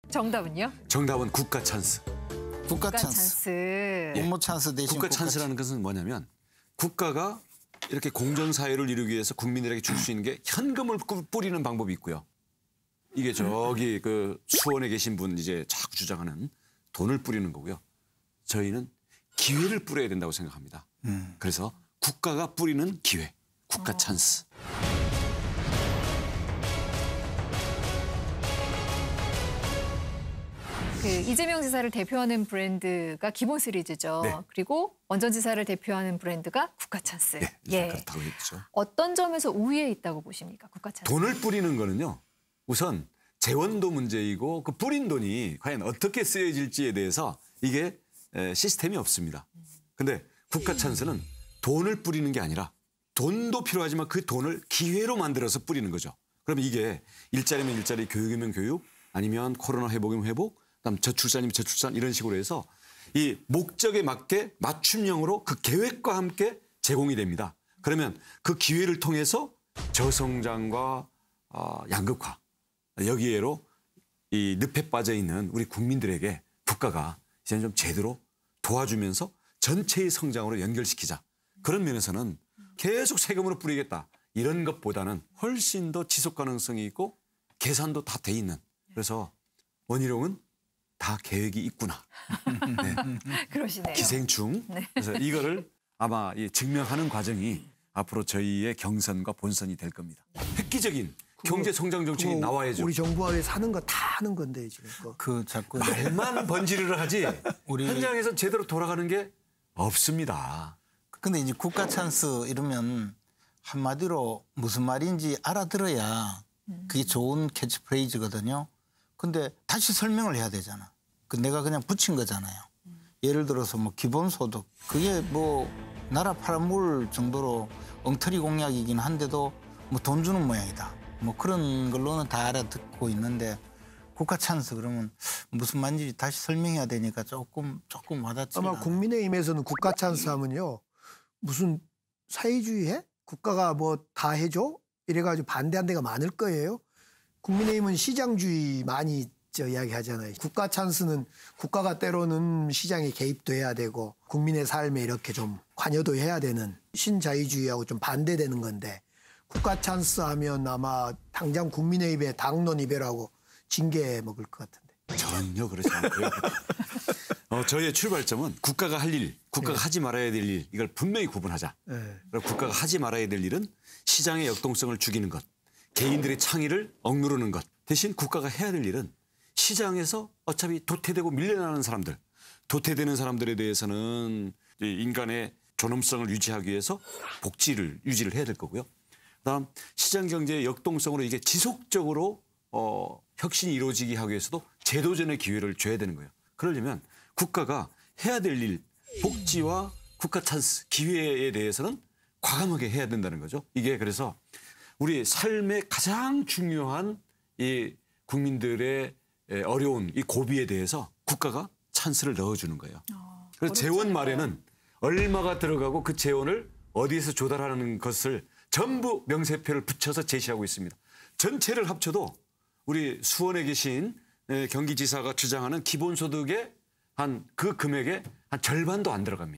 정답은요? 정답은 국가 찬스. 국가 국가 찬스. 찬스. 업무 찬스 대신 국가 찬스라는 것은 뭐냐면 국가가 이렇게 공정사회를 이루기 위해서 국민들에게 줄 수 있는 게 현금을 뿌리는 방법이 있고요. 이게 저기 그 수원에 계신 분 이제 자꾸 주장하는 돈을 뿌리는 거고요. 저희는 기회를 뿌려야 된다고 생각합니다. 그래서 국가가 뿌리는 기회, 국가 찬스. 그 이재명 지사를 대표하는 브랜드가 기본 시리즈죠. 네. 그리고 원전 지사를 대표하는 브랜드가 국가 찬스. 네, 그렇다고 했죠. 어떤 점에서 우위에 있다고 보십니까? 국가 찬스. 돈을 뿌리는 거는요. 우선 재원도 문제이고 그 뿌린 돈이 과연 어떻게 쓰여질지에 대해서 이게 시스템이 없습니다. 근데 국가 찬스는 돈을 뿌리는 게 아니라 돈도 필요하지만 그 돈을 기회로 만들어서 뿌리는 거죠. 그럼 이게 일자리면 일자리, 교육이면 교육, 아니면 코로나 회복이면 회복, 그다음 저출산이면 저출산 이런 식으로 해서 이 목적에 맞게 맞춤형으로 그 계획과 함께 제공이 됩니다. 그러면 그 기회를 통해서 저성장과 양극화 여기에로 이 늪에 빠져 있는 우리 국민들에게 국가가 이제 좀 제대로 도와주면서 전체의 성장으로 연결시키자. 그런 면에서는 계속 세금으로 뿌리겠다. 이런 것보다는 훨씬 더 지속 가능성이 있고 계산도 다 돼 있는. 그래서 원희룡은 다 계획이 있구나. 네. 그러시네요. 기생충. 네. 그래서 이거를 아마 증명하는 과정이 앞으로 저희의 경선과 본선이 될 겁니다. 획기적인 경제 성장 정책이 나와야죠. 우리 정부가 왜 사는 거 다 하는 건데 지금. 그 자꾸 말만 번지르르 하지 우리- 현장에서 제대로 돌아가는 게 없습니다. 근데 이제 국가 찬스 이러면 한마디로 무슨 말인지 알아들어야 그게 좋은 캐치프레이즈거든요. 근데 다시 설명을 해야 되잖아. 그 내가 그냥 붙인 거잖아요. 예를 들어서 뭐 기본소득 그게 뭐 나라 팔아먹을 정도로 엉터리 공약이긴 한데도 뭐 돈 주는 모양이다. 뭐 그런 걸로는 다 알아듣고 있는데 국가 찬스 그러면 무슨 말인지 다시 설명해야 되니까 조금 와닿지 아마 않아요. 국민의힘에서는 국가 찬스 하면요. 무슨 사회주의 해? 국가가 뭐 다 해줘? 이래가지고 반대한 데가 많을 거예요. 국민의힘은 시장주의 많이 이야기하잖아요. 국가 찬스는 국가가 때로는 시장에 개입돼야 되고 국민의 삶에 이렇게 좀 관여도 해야 되는 신자유주의하고 좀 반대되는 건데 국가 찬스 하면 아마 당장 국민의힘에 당론 이별하고 징계 먹을 것 같은데. 전혀 그렇지 않고요. 저희의 출발점은 국가가 할 일, 국가가 하지 말아야 될 일, 이걸 분명히 구분하자. 네. 그리고 국가가 하지 말아야 될 일은 시장의 역동성을 죽이는 것, 개인들의 창의를 억누르는 것. 대신 국가가 해야 될 일은 시장에서 어차피 도태되고 밀려나는 사람들, 도태되는 사람들에 대해서는 인간의 존엄성을 유지하기 위해서 복지를 유지를 해야 될 거고요. 그다음 시장 경제의 역동성으로 이게 지속적으로 혁신이 이루어지게 하기 위해서도 제도전의 기회를 줘야 되는 거예요. 그러려면 국가가 해야 될 일, 복지와 국가 찬스, 기회에 대해서는 과감하게 해야 된다는 거죠. 이게 그래서 우리 삶의 가장 중요한 이 국민들의 어려운 이 고비에 대해서 국가가 찬스를 넣어주는 거예요. 그래서 재원 마련은 얼마가 들어가고 그 재원을 어디에서 조달하는 것을 전부 명세표를 붙여서 제시하고 있습니다. 전체를 합쳐도 우리 수원에 계신 경기지사가 주장하는 기본소득의 한 그 금액의 한 절반도 안 들어갑니다.